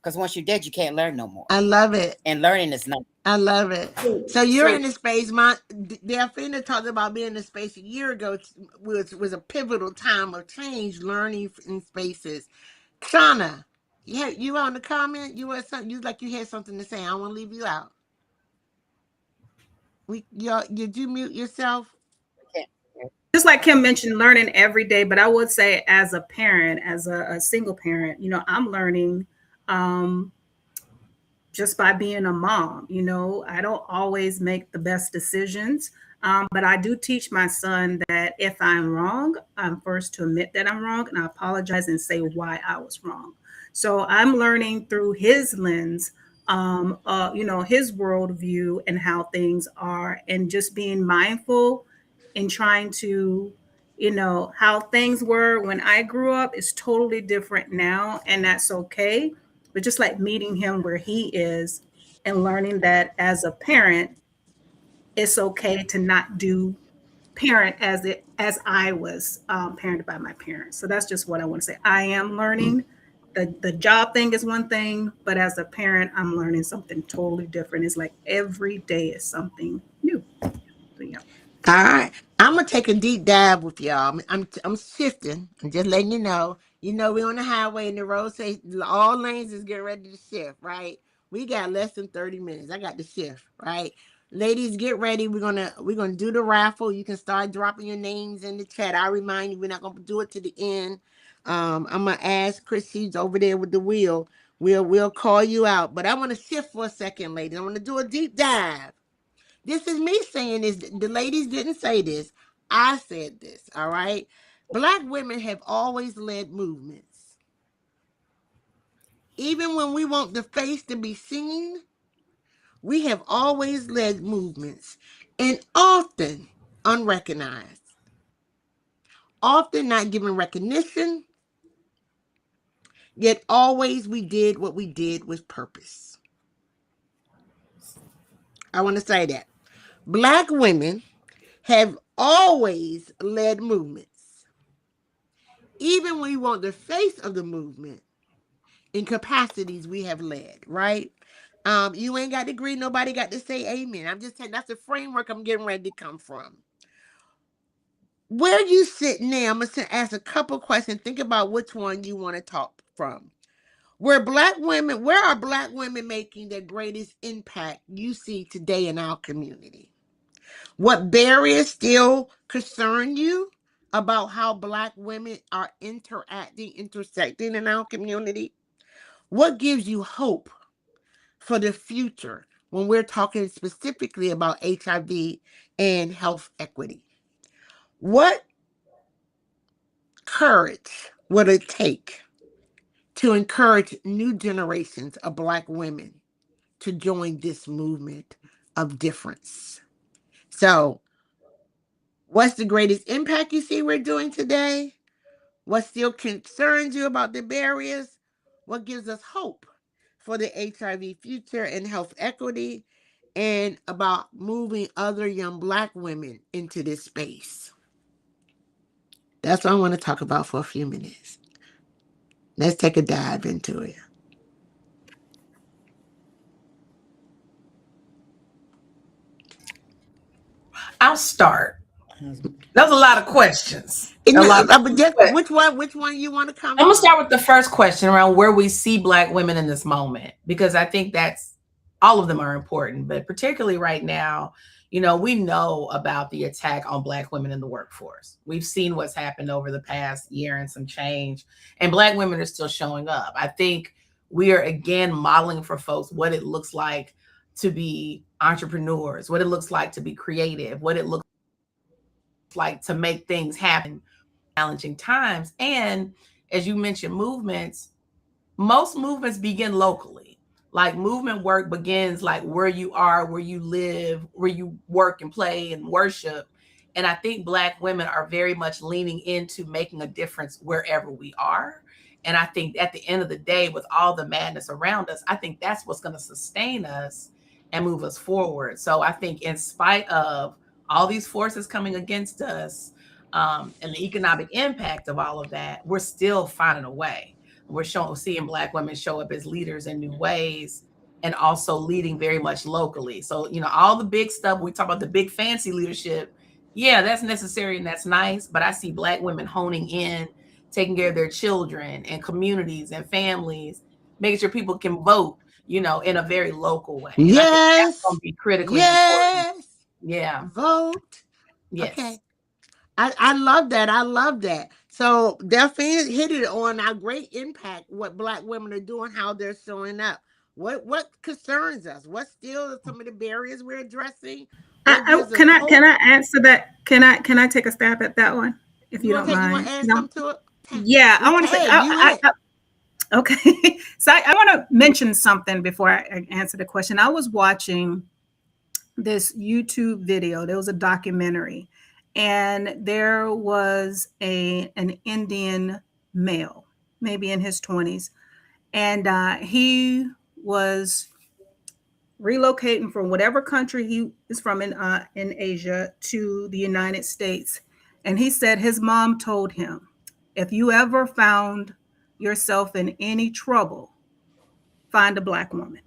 because once you're dead you can't learn no more, I love it. and learning is not. I love it. So you're So in the space. My Delphina talked about being in the space a year ago, was a pivotal time of change, learning in spaces. Shauna, you on the comment? You had something. You like you had something to say. I don't want to leave you out. Did you mute yourself? Just like Kim mentioned, learning every day. But I would say, as a parent, as a single parent, I'm learning um, just by being a mom. I don't always make the best decisions, but I do teach my son that if I'm wrong, I'm first to admit that I'm wrong and I apologize and say why I was wrong. So I'm learning through his lens his worldview and how things are, and just being mindful and trying to, how things were when I grew up is totally different now, and that's okay. But just like meeting him where he is and learning that as a parent, it's okay to not do parent as I was parented by my parents. So that's just what I want to say. I am learning. The job thing is one thing, but as a parent, I'm learning something totally different. It's like every day is something new. So yeah. All right. I'm gonna take a deep dive with y'all. I'm shifting. I'm just letting you know. You know we're on the highway and the road says all lanes is getting ready to shift, right? We got less than 30 minutes. I got the shift, right? Ladies, get ready. We're gonna do the raffle. You can start dropping your names in the chat. I remind you, we're not gonna do it to the end. I'm gonna ask Chris, he's over there with the wheel. We'll call you out. But I want to shift for a second, ladies. I want to do a deep dive. This is me saying this. The ladies didn't say this. I said this, all right? Black women have always led movements. Even when we want the face to be seen, we have always led movements, and often unrecognized, often not given recognition, yet always we did what we did with purpose. I want to say that. Black women have always led movements, even when we want the face of the movement, in capacities we have led, right? You ain't got to agree, nobody got to say amen. I'm just saying that's the framework I'm getting ready to come from. Where you sit now, I'm gonna ask a couple questions. Think about which one you want to talk from. Where are black women making the greatest impact you see today in our community? What barriers still concern you about how black women are intersecting in our community? What gives you hope for the future when we're talking specifically about HIV and health equity? What courage would it take to encourage new generations of black women to join this movement of difference? So, what's the greatest impact you see we're doing today? What still concerns you about the barriers? What gives us hope for the HIV future and health equity? And about moving other young black women into this space. That's what I want to talk about for a few minutes. Let's take a dive into it. I'll start. That's a lot of questions. And, A lot. just But which one you want to come I'm gonna from? start with the first question around where we see Black women in this moment, because I think that's all of them are important, but particularly right now, we know about the attack on Black women in the workforce. We've seen what's happened over the past year and some change, and Black women are still showing up. I think we are again modeling for folks what it looks like to be entrepreneurs, what it looks like to be creative, what it looks like to make things happen challenging times. And as you mentioned, most movements begin locally. Like movement work begins like where you are, where you live, where you work and play and worship. And I think Black women are very much leaning into making a difference wherever we are. And I think at the end of the day, with all the madness around us, I think that's what's going to sustain us and move us forward. So I think in spite of all these forces coming against us, and the economic impact of all of that, we're still finding a way. Seeing Black women show up as leaders in new ways, and also leading very much locally. So, all the big stuff, we talk about the big fancy leadership. Yeah, that's necessary and that's nice. But I see Black women honing in, taking care of their children and communities and families, making sure people can vote, in a very local way. And I think that's going Yes. to be critically important. Yes. Yeah. Vote. Yes. Okay. I love that. I love that. So Delphine hit it on our great impact, what Black women are doing, how they're showing up. What concerns us? What still some of the barriers we're addressing? What gives us Can hope? I answer that? Can I take a stab at that one, if You you want don't to take? You want mind? to add something to it? Yeah, I want to say. Hey, you it? Okay. So I want to mention something before I answer the question. I was watching this YouTube video. There was a documentary, and there was an Indian male, maybe in his 20s, and he was relocating from whatever country he is from in Asia to the United States. And he said his mom told him, if you ever found yourself in any trouble, find a black woman.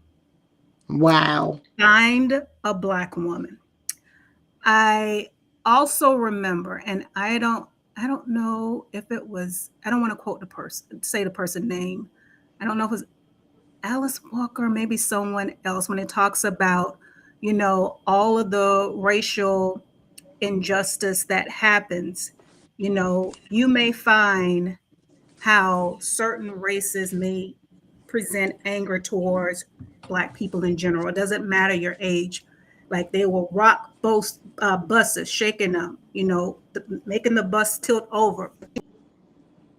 Wow. Find a black woman. I also remember, and I don't know if it was, I don't want to quote the person, say the person name. I don't know if it was Alice Walker, maybe someone else, when it talks about, all of the racial injustice that happens. You may find how certain races may present anger towards black people in general. It doesn't matter your age. Like they will rock both buses, shaking them, making the bus tilt over.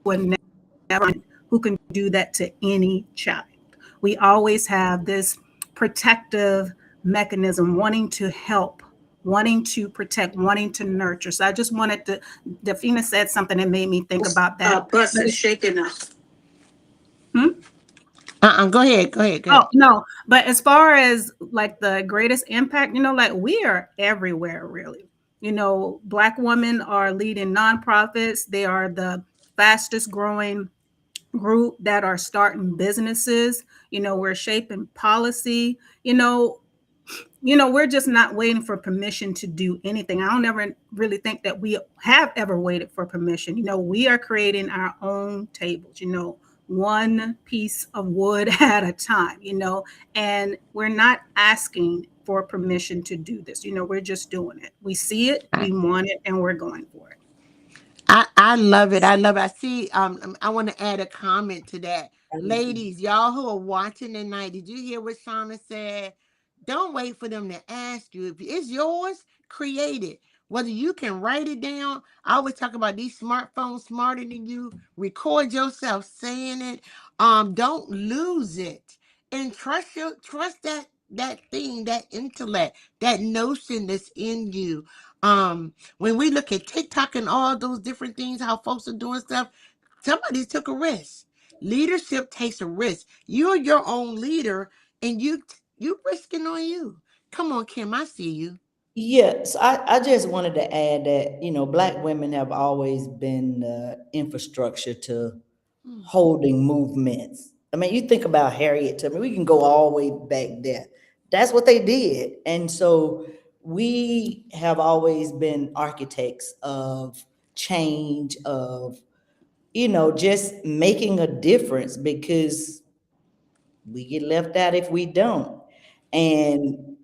Would never who can do that to any child. We always have this protective mechanism, wanting to help, wanting to protect, wanting to nurture. So I just wanted to, Dafina said something that made me think about that. Bus is shaking us. Hmm? Go ahead. Go ahead. Go Oh, ahead. no. But as far as like the greatest impact, like we are everywhere, really. Black women are leading nonprofits. They are the fastest growing group that are starting businesses. We're shaping policy. We're just not waiting for permission to do anything. I don't ever really think that we have ever waited for permission. We are creating our own tables, one piece of wood at a time, and we're not asking for permission to do this. We're just doing it. We see it, we want it, and we're going for it. I love it. I love it. I see. I want to add a comment to that, ladies. Y'all who are watching tonight, did you hear what Shauna said? Don't wait for them to ask you. If it's yours, create it. Whether you can write it down. I always talk about these smartphones smarter than you. Record yourself saying it. Don't lose it, and trust that thing, that intellect, that notion that's in you. When we look at TikTok and all those different things, how folks are doing stuff, somebody took a risk. Leadership takes a risk. You're your own leader, and you risking on you. Come on, Kim, I see you. Yes, I just wanted to add that, Black women have always been the infrastructure to Hmm. holding movements. I mean, you think about Harriet Tubman, we can go all the way back there. That's what they did. And so we have always been architects of change, of, just making a difference because we get left out if we don't. And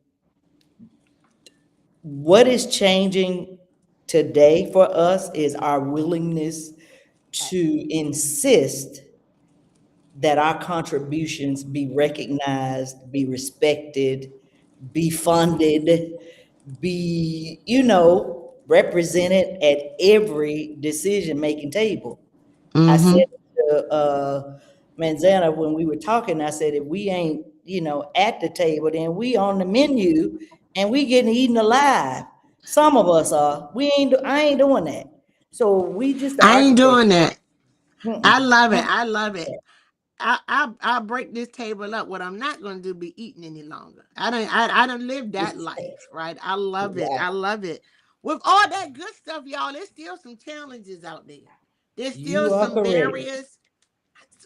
what is changing today for us is our willingness to insist that our contributions be recognized, be respected, be funded, be, represented at every decision-making table. I said Mm-hmm. to Manzana when we were talking, I said, if we ain't, at the table, then we on the menu and we getting eaten alive. Some of us are. I ain't doing that. So we just the I ain't architect. doing that. I Mm-mm. love it. I love it. I'll break this table up. What I'm not going to do be eating any longer. I don't live that life, right? I love it. I Right. love it. With all that good stuff, y'all, there's still some challenges out there. There's still You are some correct. barriers.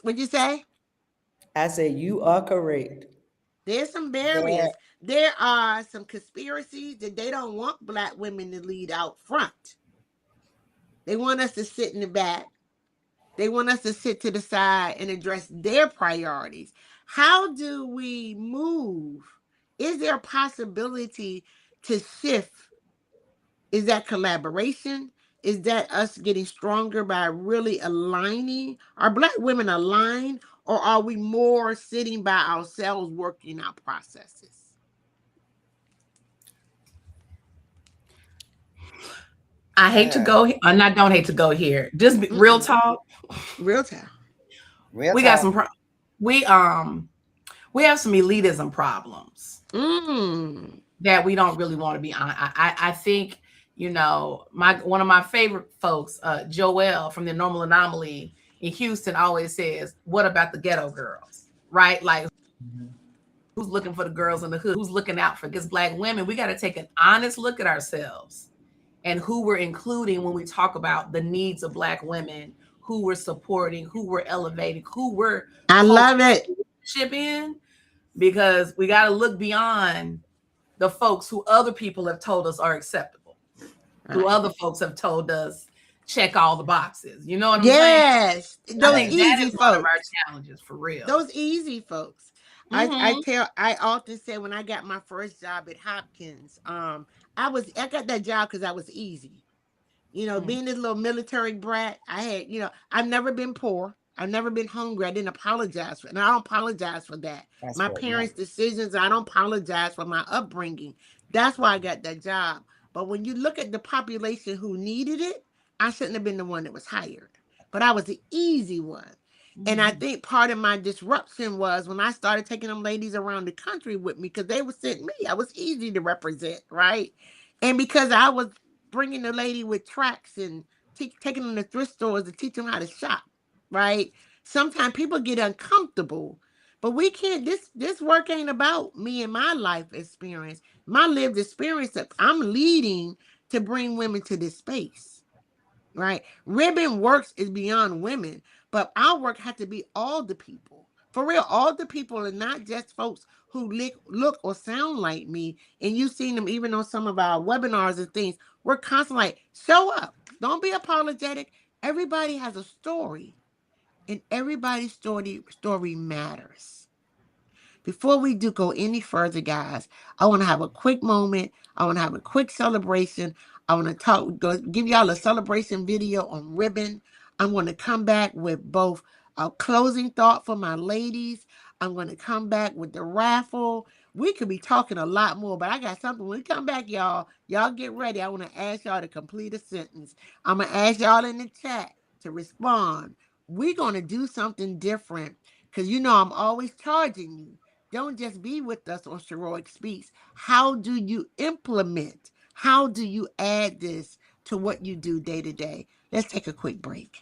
What'd you say? I said you are correct. There's some There, barriers. There are some conspiracies that they don't want black women to lead out front. They want us to sit in the back. They want us to sit to the side and address their priorities. How do we move? Is there a possibility to shift? Is that collaboration? Is that us getting stronger by really aligning? Are black women aligned, or are we more sitting by ourselves working out processes? I hate to uh, go. I not don't hate to go here. Just real Mm-mm. talk. Real time. real We got some. talk. we we have some elitism problems Mm. that we don't really want to be on. I think, you know, my one of my favorite folks, Joelle from the Normal Anomaly in Houston, always says, "What about the ghetto girls?" Right? Like, Mhm. who's looking for the girls in the hood? Who's looking out for? Because Black women, we got to take an honest look at ourselves and who we're including when we talk about the needs of Black women, who we're supporting, who we're elevating, who we're I love cultivating it. leadership in, because we got to look beyond the folks who other people have told us are acceptable, who Right. other folks have told us check all the boxes. You know what I'm saying? Yes, I those think that easy is one of our folks. challenges for real. Those easy folks. Mm-hmm. I often say when I got my first job at Hopkins, I got that job because I was easy. Being this little military brat, I've never been poor. I've never been hungry. I didn't apologize for it. And I don't apologize for that. That's My very parents' nice. decisions, I don't apologize for my upbringing. That's why I got that job. But when you look at the population who needed it, I shouldn't have been the one that was hired. But I was the easy one. And I Mm-hmm. think part of my disruption was when I started taking them ladies around the country with me because they would send me. I was easy to represent, right? And because I was bringing the lady with tracks and taking them to thrift stores to teach them how to shop, right? Sometimes people get uncomfortable, but we can't. This work ain't about me and my life experience, my lived experience that I'm leading to bring women to this space, right? Ribbon works is beyond women, but our work has to be all the people. For real, all the people and not just folks who look or sound like me. And you've seen them even on some of our webinars and things. We're constantly like, show up. Don't be apologetic. Everybody has a story, and everybody's story matters. Before we do go any further, guys, I want to have a quick moment. I want to have a quick celebration. I want to give y'all a celebration video on ribbon. I'm going to come back with both a closing thought for my ladies. I'm going to come back with the raffle. We could be talking a lot more, but I got something. When we come back, y'all get ready. I want to ask y'all to complete a sentence. I'm going to ask y'all in the chat to respond. We're going to do something different because I'm always charging you. Don't just be with us on Sheroic Speaks. How do you implement? How do you add this to what you do day to day? Let's take a quick break.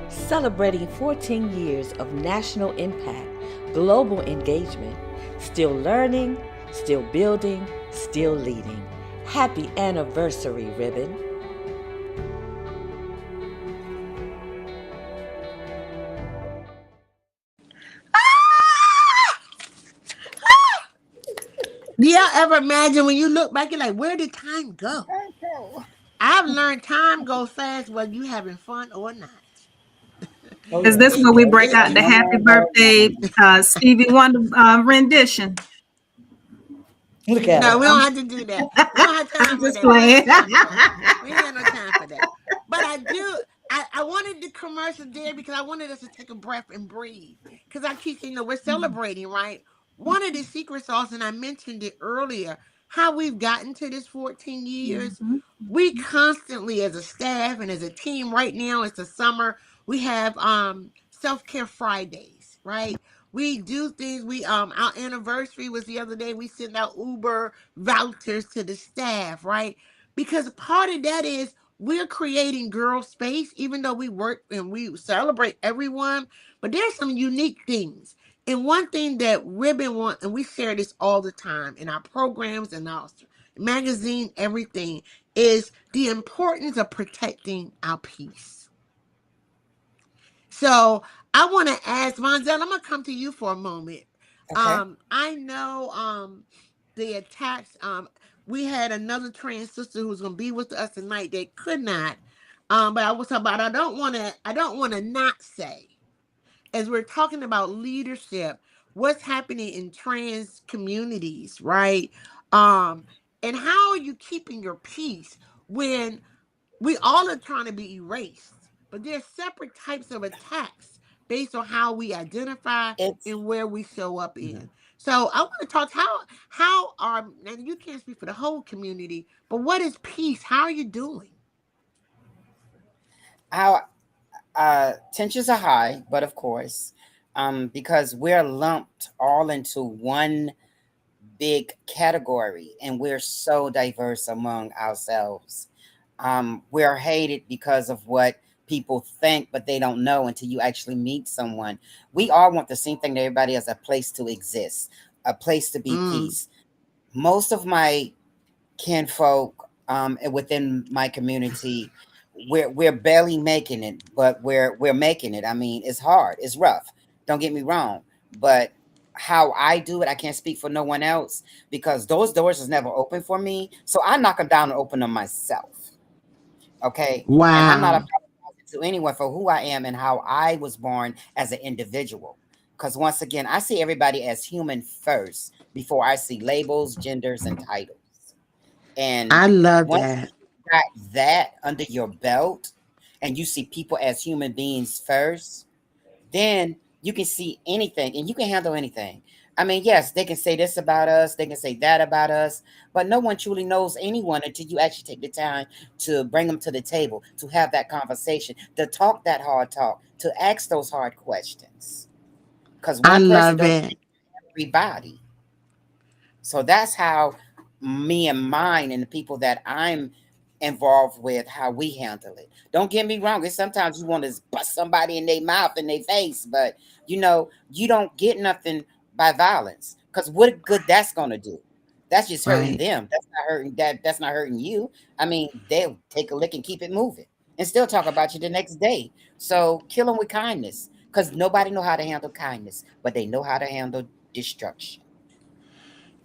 Celebrating 14 years of national impact, global engagement, still learning, still building, still leading. Happy anniversary, Ribbon. Do y'all ever imagine when you look back, you're like, where did time go? Okay. I've learned time goes fast whether you having fun or not. Oh Is yeah. this where we break out Ain't the no happy more of those birthday moments. Stevie Wonder rendition? Look at No, her. we don't have to do that. We don't have I'm time for just that. We ain't playing. got time for that. We ain't got no time for that. But I do. I wanted the commercial there because I wanted us to take a breath and breathe. Because I keep saying, we're celebrating, right? One of the secret sauce, and I mentioned it earlier, how we've gotten to this 14 years. Mhm. We constantly, as a staff and as a team, right now it's the summer. We have self-care Fridays, right? We do things. Our anniversary was the other day. We sent out Uber vouchers to the staff, right? Because part of that is we're creating girl space, even though we work and we celebrate everyone. But there's some unique things. And one thing that Ribbon want, and we share this all the time in our programs and our magazine, everything, is the importance of protecting our peace. So I want to ask Monzel, I'm going to come to you for a moment. Okay. I know the attacks. We had another trans sister who was gonna be with us tonight. They could not. But I was talking about I don't wanna not say, as we're talking about leadership, what's happening in trans communities, right? Um, and how are you keeping your peace when we all are trying to be erased? But there's separate types of attacks based on how we identify It's and where we show up mhm. in. So I want to talk how are, and you can't speak for the whole community, but what is peace? How are you doing? How tensions are high, but of course, because we're lumped all into one big category, and we're so diverse among ourselves. We're hated because of what people think, but they don't know until you actually meet someone. We all want the same thing to everybody, as a place to exist, a place to be Mm, peace. Most of my kinfolk, and within my community, we're barely making it, but we're making it. I mean, it's hard, it's rough. Don't get me wrong, but how I do it, I can't speak for no one else, because those doors is never open for me. So I knock them down and open them myself. Okay, and I'm not wow. apologizing to anyone for who I am and how I was born as an individual. Because once again, I see everybody as human first before I see labels, genders, and titles. And I love once that. you got that under your belt and you see people as human beings first, then you can see anything and you can handle anything. I mean, yes, they can say this about us, they can say that about us, but no one truly knows anyone until you actually take the time to bring them to the table, to have that conversation, to talk that hard talk, to ask those hard questions. Because I one person love don't it. change everybody. So that's how me and mine and the people that I'm involved with, how we handle it. Don't get me wrong. It's sometimes you want to bust somebody in their mouth, in their face, but you don't get nothing by violence. Because what good that's gonna do? That's just hurting Right. them. That's not hurting you. I mean, they'll take a lick and keep it moving and still talk about you the next day. So kill them with kindness. Because nobody know how to handle kindness, but they know how to handle destruction.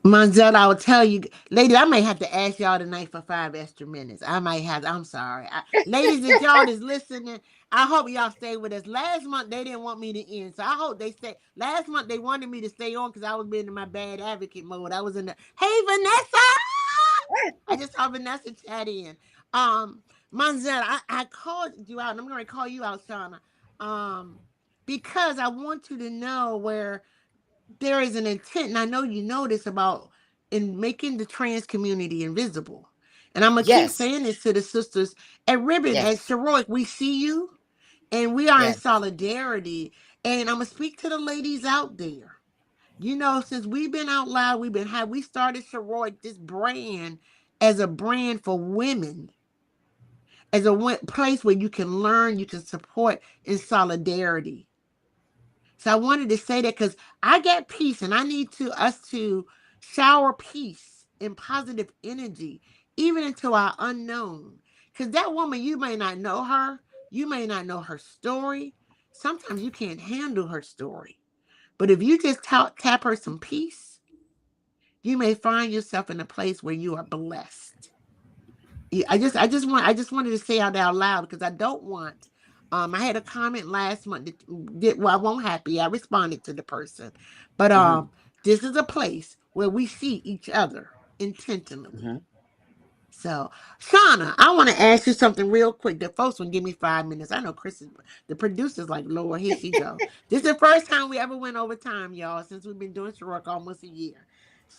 Monzel, I will tell you, ladies, I may have to ask y'all tonight for 5 extra minutes. I might have, I'm sorry. Ladies and y'all that's listening, I hope y'all stay with us. Last month, they didn't want me to end, so I hope they stay. Last month, they wanted me to stay on because I was being in my bad advocate mode. I was in the, hey, Vanessa! I just saw Vanessa chat in. Um, Monzel, I called you out, and I'm going to call you out, Shauna, um, because I want you to know where there is an intent, and I know you know this about in making the trans community invisible. And I'm gonna keep Yes, saying this to the sisters at Ribbon, at yes, Sheroic. We see you, and we are in yes. solidarity. And I'm gonna speak to the ladies out there. You know, since we've been out loud, we started Sheroic, this brand, as a brand for women, as a place where you can learn, you can support in solidarity. So I wanted to say that because I get peace, and I need to us to shower peace and positive energy even into our unknown. Because that woman, you may not know her, you may not know her story. Sometimes you can't handle her story. But if you just tap her some peace, you may find yourself in a place where you are blessed. Yeah, I just wanted to say out loud because I don't want. I had a comment last month well, I won't happy. I responded to the person, but Hmm. this is a place where we see each other intentionally. Hmm. So, Shauna, I want to ask you something real quick. The folks will give me 5 minutes. I know Chris is the producer's like, Lord, here she go. This is the first time we ever went over time, y'all, since we've been doing Shirok almost a year.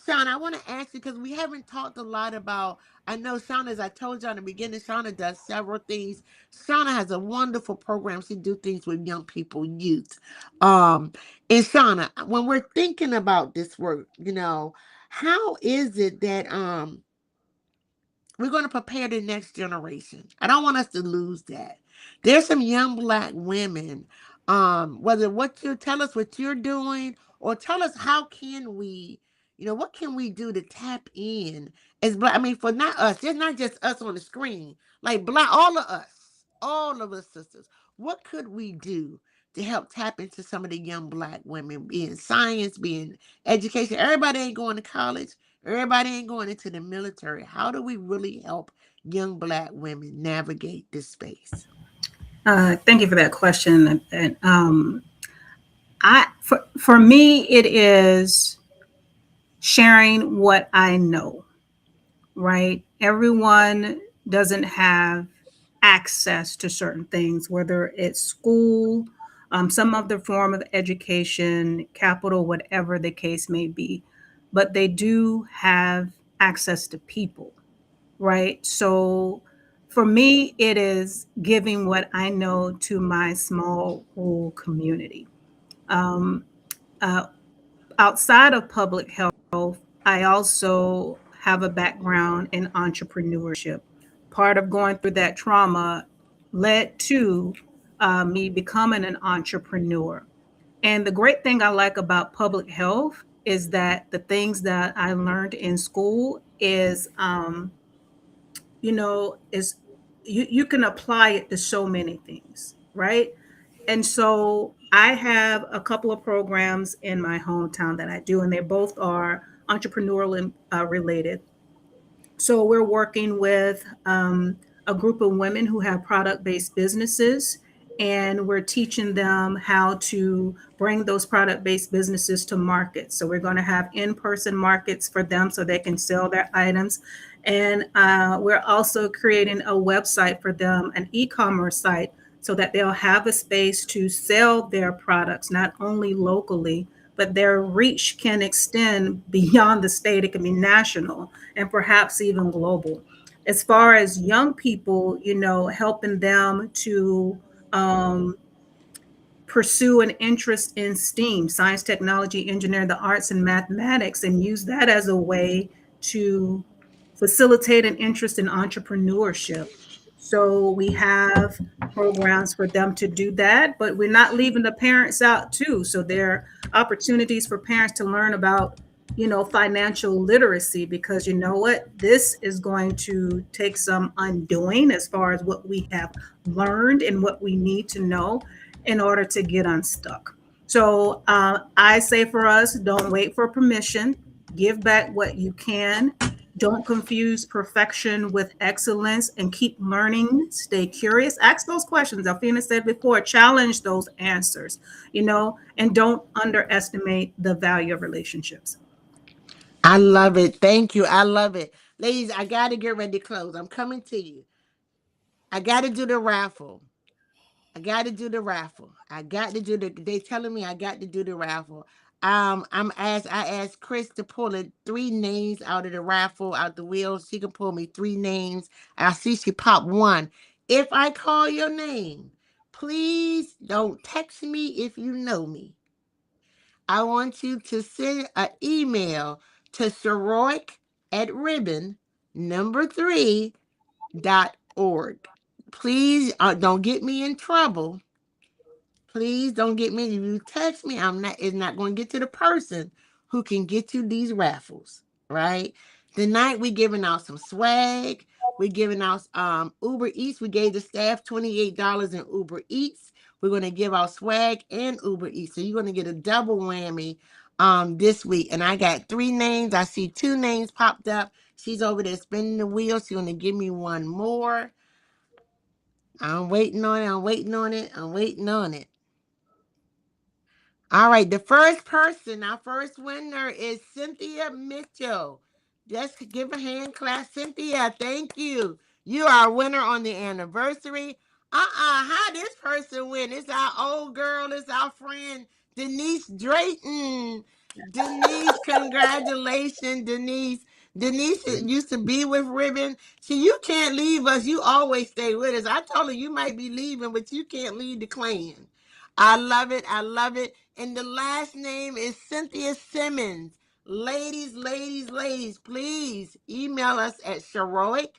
Shauna, I want to ask you because we haven't talked a lot about. I know Shauna, as I told you in the beginning, Shauna does several things. Shauna has a wonderful program. She do things with young people, youth. Um, and Shauna, when we're thinking about this work, how is it that we're going to prepare the next generation. I don't want us to lose that. There's some young black women. Whether what you tell us what you're doing, or tell us how can we, what can we do to tap in as black? I mean, for not us, just not just us on the screen, like black, all of us. all of us sisters, what could we do to help tap into some of the young Black women, being science, being education? Everybody ain't going to college. Everybody ain't going into the military. How do we really help young Black women navigate this space? Thank you for that question. And for me, it is sharing what I know. Right? Everyone doesn't have access to certain things, whether it's school, some other form of education, capital, whatever the case may be. But they do have access to people, right? So for me, it is giving what I know to my small rural community. Um, uh, Outside of public health, I also have a background in entrepreneurship. Part of going through that trauma led to me becoming an entrepreneur. And the great thing I like about public health is that the things that I learned in school is, is you can apply it to so many things, right? And so I have a couple of programs in my hometown that I do, and they both are entrepreneurial related. So we're working with a group of women who have product-based businesses, and we're teaching them how to bring those product-based businesses to market. So we're going to have in-person markets for them so they can sell their items. And we're also creating a website for them, an e-commerce site, so that they'll have a space to sell their products, not only locally, but their reach can extend beyond the state. It can be national and perhaps even global. As far as young people, helping them to um, pursue an interest in STEAM, science, technology, engineering, the arts, and mathematics, and use that as a way to facilitate an interest in entrepreneurship. So we have programs for them to do that, but we're not leaving the parents out too. So there are opportunities for parents to learn about, financial literacy, because you know what, this is going to take some undoing as far as what we have learned and what we need to know in order to get unstuck. So I say for us, don't wait for permission. Give back what you can. Don't confuse perfection with excellence, and keep learning. Stay curious. Ask those questions. Alfina said before, challenge those answers, and don't underestimate the value of relationships. I love it. Thank you. I love it. Ladies, I got to get ready to close. I'm coming to you. I got to do the raffle. I got to do the raffle. I got to do they telling me I got to do the raffle. I asked Chris to pull it 3 names out of the raffle, out the wheel. She can pull me 3 names. I see she popped one. If I call your name, please don't text me if you know me. I want you to send an email to Sheroic at ribbon number 3.org. Please don't get me in trouble. Please don't get me. If you text me, it's not going to get to the person who can get you these raffles, right? Tonight we giving out some swag. We're giving out Uber Eats. We gave the staff $28 in Uber Eats. We're going to give out swag and Uber Eats. So you're going to get a double whammy this week. And I got 3 names. I see 2 names popped up. She's over there spinning the wheel. She's going to give me one more. I'm waiting on it. I'm waiting on it. I'm waiting on it. All right, the first person, our first winner is Cynthia Mitchell. Just give a hand clap, Cynthia. Thank you. You are a winner on the anniversary. How this person win? It's our old girl. It's our friend Denise Drayton. Denise, congratulations, Denise. Denise used to be with Ribbon. See, you can't leave us. You always stay with us. I told her you might be leaving, but you can't leave the clan. I love it. I love it. And the last name is Cynthia Simmons. Ladies, ladies, ladies, please email us at Sheroic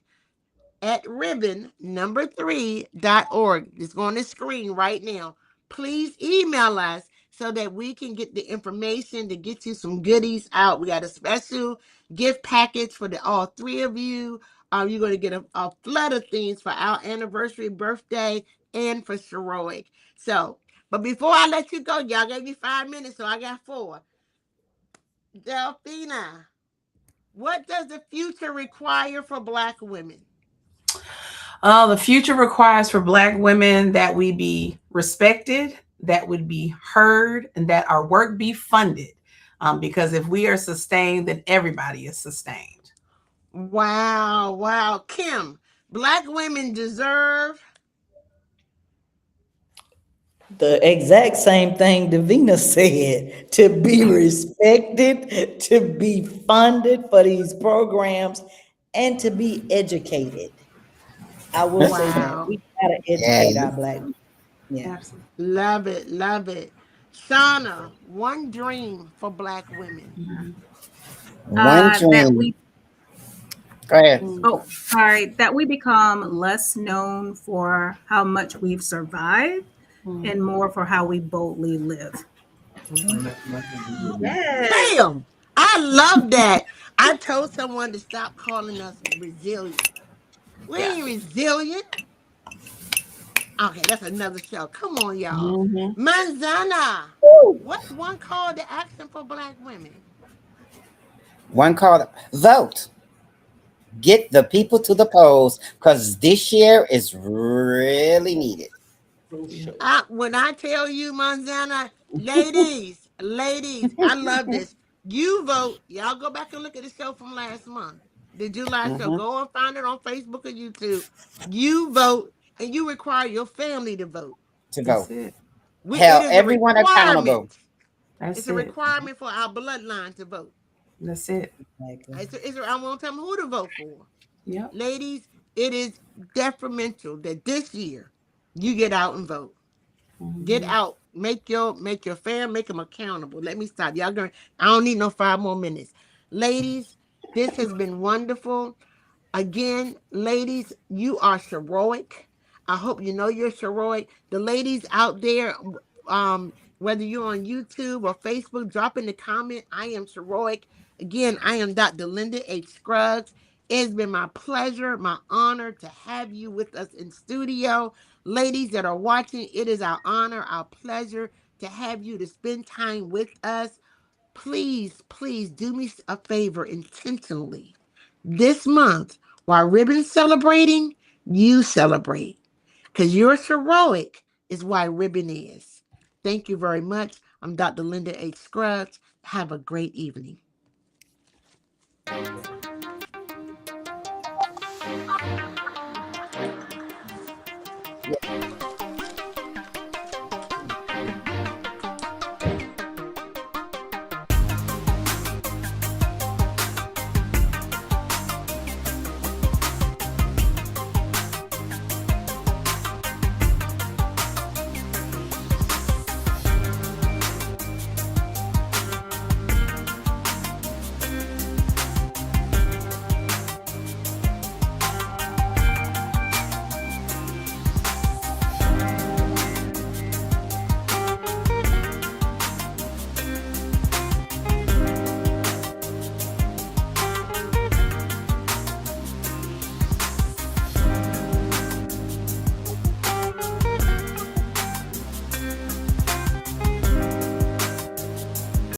at ribbon number 3.org. It's on the screen right now. Please email us so that we can get the information to get you some goodies out. We got a special gift package for all 3 of you. You're going to get a flood of things for our anniversary, birthday, and for Sheroic. So, but before I let you go, y'all gave me 5 minutes, so I got 4. Delphina, what does the future require for Black women? The future requires for Black women that we be respected, that would be heard, and that our work be funded. Because if we are sustained, then everybody is sustained. Wow, wow. Kim, Black women deserve. The exact same thing Davina said, to be respected, to be funded for these programs, and to be educated. I will say that Wow. we gotta Yeah, educate our Black. Yeah. Absolutely. Love it, love it. Shauna, one dream for Black women. one That dream. we Go ahead. oh sorry that we become less known for how much we've survived and more for how we boldly live. Yes. Bam! I love that. I told someone to stop calling us resilient. We Yeah. ain't resilient. Okay, that's another show. Come on, y'all. Mm-hmm. Manzana, what's one call to action for Black women? One called vote. Get the people to the polls because this year is really needed. When I tell you, Manzana, ladies, I love this. You vote. Y'all go back and look at the show from last month, the July show. Hmm. Go and find it on Facebook or YouTube. You vote, and you require your family to vote. To That's vote. it. It Held is a everyone accountable. requirement. It's That's a it. requirement for our bloodline to vote. That's it. Exactly. I won't tell them who to vote for. Yep. Ladies, it is detrimental that this year you get out and vote. Get Mm-hmm. out. Make your fam, make them accountable. Let me stop. Y'all going I don't need no 5 more minutes. Ladies, this has been wonderful. Again, ladies, you are heroic. I hope you know you're heroic. The ladies out there, whether you're on YouTube or Facebook, drop in the comment. I am heroic. Again, I am Dr. Linda H. Scruggs. It's been my pleasure, my honor to have you with us in studio. Ladies that are watching, it is our honor, our pleasure to have you to spend time with us. Please, please do me a favor intentionally. This month, while Ribbon's celebrating, you celebrate. Because you're heroic is why Ribbon is. Thank you very much. I'm Dr. Linda H. Scruggs. Have a great evening.